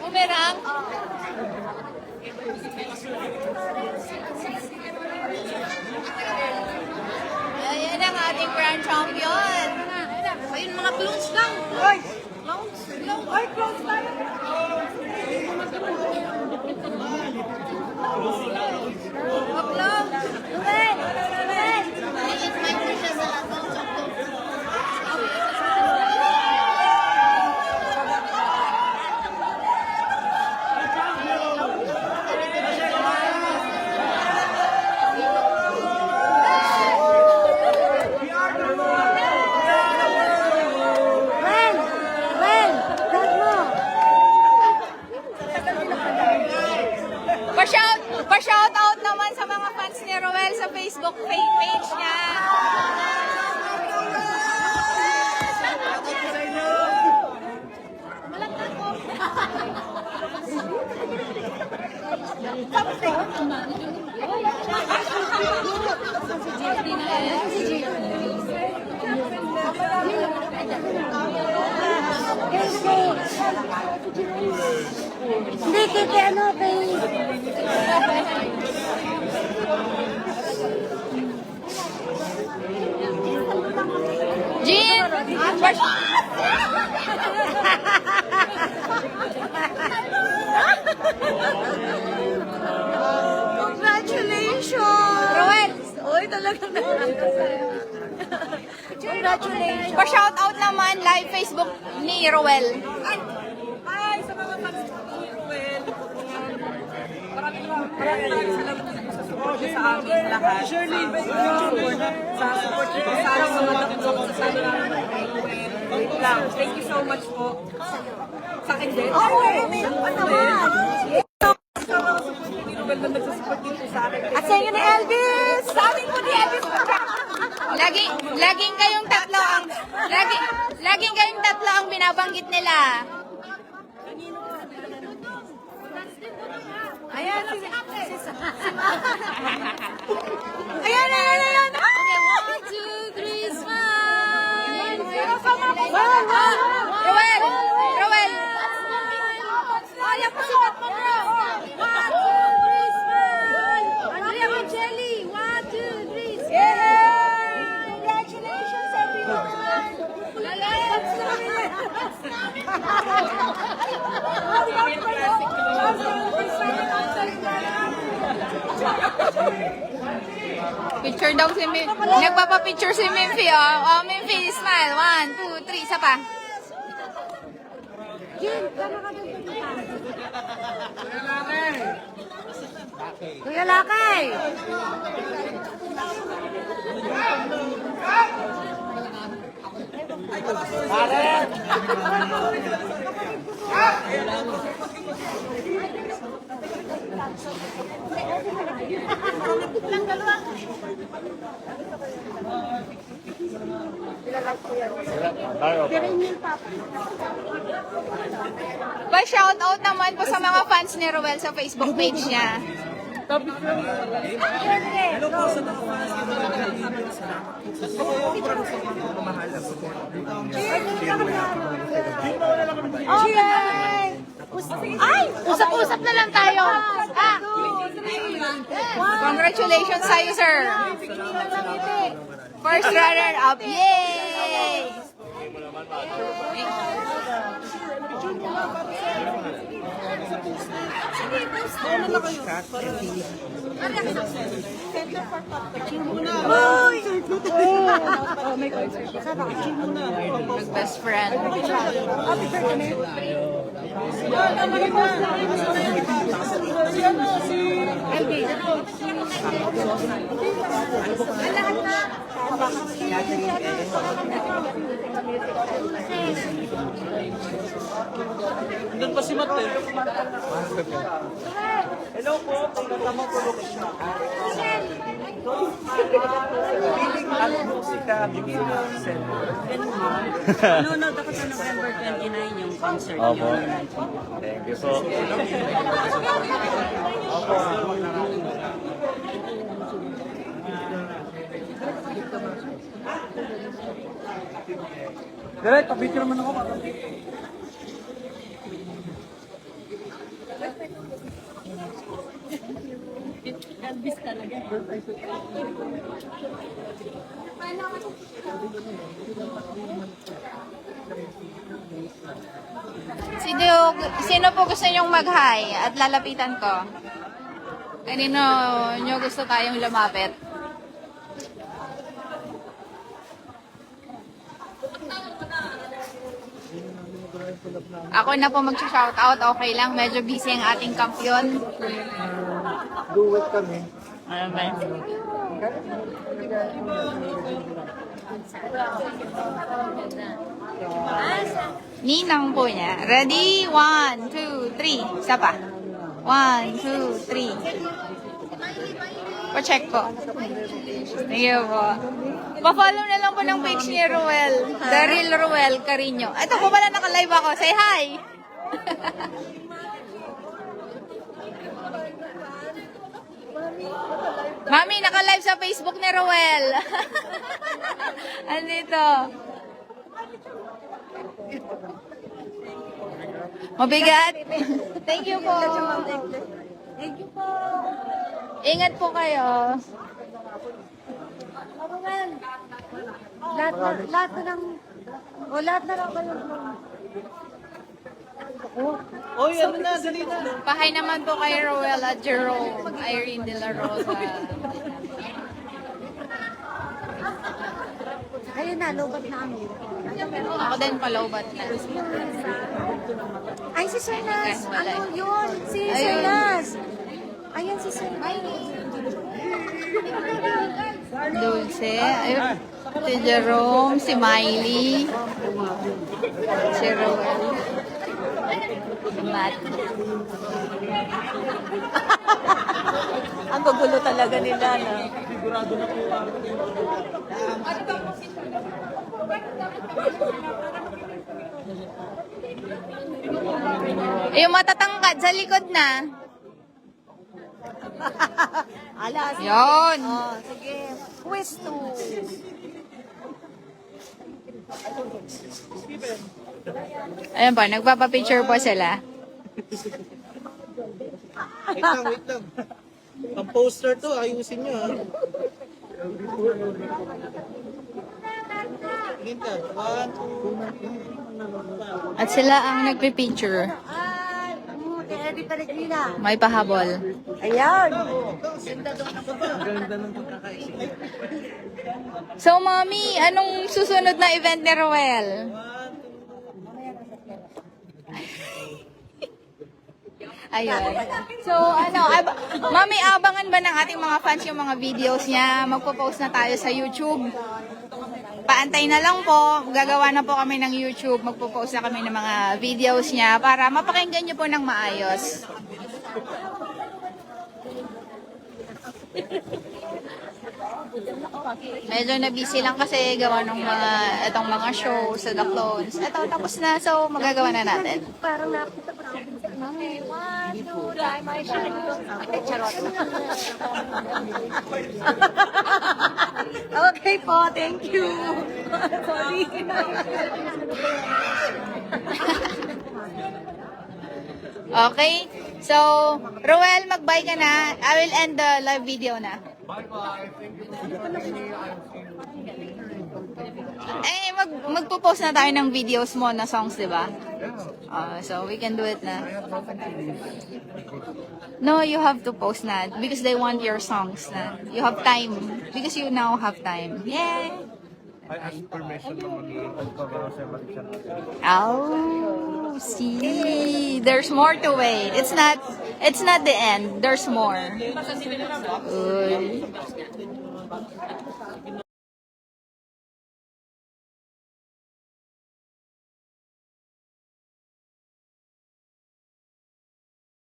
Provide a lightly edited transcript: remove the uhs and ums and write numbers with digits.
Bumerang. Ayan ang ating grand champion. Ayun, mga clones lang. Ay! Clones? Ay, clones tayo. Pa-shout out naman sa mga fans ni Roel sa Facebook page niya. Hindi, kaya ano, kay... Jean! Congratulations! Roel! Uy, talagang Congratulations! Pa-shout out naman live Facebook ni Roel. Hi sa mga fans ni Ruel. Maraming salamat sa support niyo sa amin lahat. Sa support niyo sa mga nagsasabi namin kay Ruel. Wait lang. Thank you so much po. Sa akin din. Oo, ano naman? Sa mga support ni Ruel na nagsusupport dito sa akin. At sa inyo ni Elvis! Sa amin po ni Elvis! Laging kayong tatlo ang binabanggit nila. Ayan, ayan, ayan! Okay, 1, 2, 3, smile! Roel! Roel! Ayan po si Pat Monroe! 1, 2, 3, smile! Andrea Moncelli! 1, 2, 3, smile! Yay! Congratulations, everyone! Picture daw si Mim. Nagpapapicture si Mimfi, oh. Oh, Mimfi, smile. 1, 2, 3, isa pa. Jin, kama ka doon dito? Kuya Lakay! Pa-shout out naman po sa mga fans ni Roel sa Facebook page niya. Hello po sa mga fans ni Ruel. Salamat po sa mahal na support. Ay! Usap-usap na lang tayo! Ah! Congratulations sa'yo, sir. First runner-up. Yay! Best friend. Doon pa si Mate. Hello po, pagkatamang tulog siya. Piling at musika, bigyan mo ang center. Nanonood ako sa November 29 yung concert Opo. yun. Thank you po. Direct, pa-picture naman ako. Elvis talaga. Sino po gusto nyong mag-hi at lalapitan ko? Kanino nyo gusto tayong lumapit? Ako na po mag-shoutout. Okay lang. Medyo busy ang ating kampiyon. Duwet kami. Ano ba? Ninang po niya. Ready? 1, 2, 3. Isa pa. 1, 2, 3. Pa-check po. Thank you po. Pa-follow na lang po ng page ni Ruel. Daryl Ruel Carino. Ito po pala naka-live ako. Say hi! Mami, naka-live sa Facebook ni Ruel. Andito. Mabigat. Thank you po. Thank you po. Ingat po kayo. Ruel, lahat na lang kayo. Oy, ano na, dali na. Pahay naman po kay Roel at Jerome, Irene De La Rosa. Ayun na, lobat na kami. Ako din palawbat na. Ay, si Sir Nas. Okay, wala. Ano yun? Si Sir Ayun. Nas. Ayan si Sir Nas. Dulce. Ayun. Si Jerome, si Miley, si Roel, si Matt. Ang gugulo talaga nila, no? Sigurado na po. Yung matatangkad sa likod na. Alas. Yon. Oh, sige. Quiz 2. Ayan po, nagpapapicture po sila. Wait lang. Ang poster to, ayusin nyo ha. Tingin ka. 1, 2, At sila ang nagpipicture. Ay, Eddie Peregrina. May pahabol. Ayan. Ganda ng pagkakaisip. So, Mommy, anong susunod na event ni Roel? Ayun. So, Mami, abangan ba ng ating mga fans yung mga videos niya? Magpo-post na tayo sa YouTube. Paantay na lang po. Gagawa na po kami ng YouTube. Magpo-post na kami ng mga videos niya para mapakinggan niyo po ng maayos. Medyo na-busy lang kasi gawa ng itong mga show sa The Clones. Ito, tapos na. So, magagawa na natin. Parang napita pa ako sa mami. 1, 2, 3, may charot. Okay po, thank you. Sorry. Okay? So, Roel, mag-bye ka na. I will end the live video na. Magpo-post na tayo ng videos mo na songs, di ba? So, we can do it na. No, you have to post na. Because they want your songs na. You have time. Because you now have time. Yay! I ask permission na mag-cover sa Marichan. Oh, see, there's more to it. It's not the end. There's more. Uy.